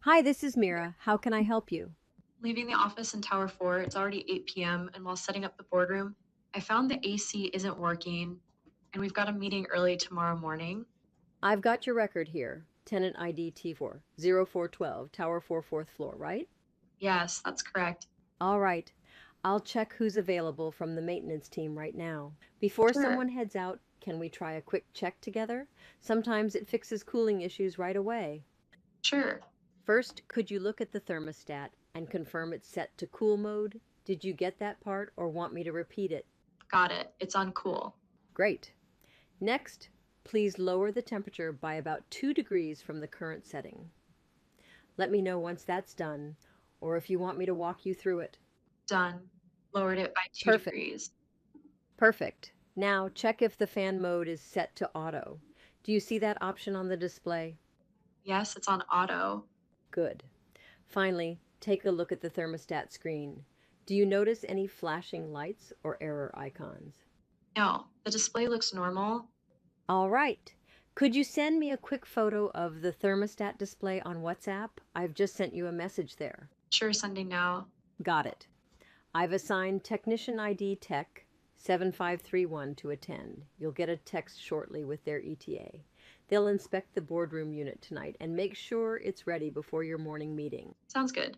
Hi, this is Mira. How can I help you? Leaving the office in Tower 4, it's already 8 p.m., and while setting up the boardroom, I found the AC isn't working, and we've got a meeting early tomorrow morning. I've got your record here. Tenant ID T4, 0412, Tower 4, 4th floor, right? Yes, that's correct. All right. I'll check who's available from the maintenance team right now. Before Sure, someone heads out, can we try a quick check together? Sometimes it fixes cooling issues right away. sure. First, could you look at the thermostat and confirm it's set to cool mode? Did you get that part or want me to repeat it? Got it. It's on cool. Great. Next, please lower the temperature by about 2 degrees from the current setting. Let me know once that's done, or if you want me to walk you through it. Done. Lowered it by two Perfect. degrees. Perfect. Now check if the fan mode is set to auto. Do you see that option on the display? Yes, it's on auto. Good. Finally, take a look at the thermostat screen. Do you notice any flashing lights or error icons? No, the display looks normal. All right. Could you send me a quick photo of the thermostat display on WhatsApp? I've just sent you a message there. Sure, sending now. Got it. I've assigned Technician ID Tech 7531 to attend. You'll get a text shortly with their ETA. They'll inspect the boardroom unit tonight and make sure it's ready before your morning meeting. Sounds good.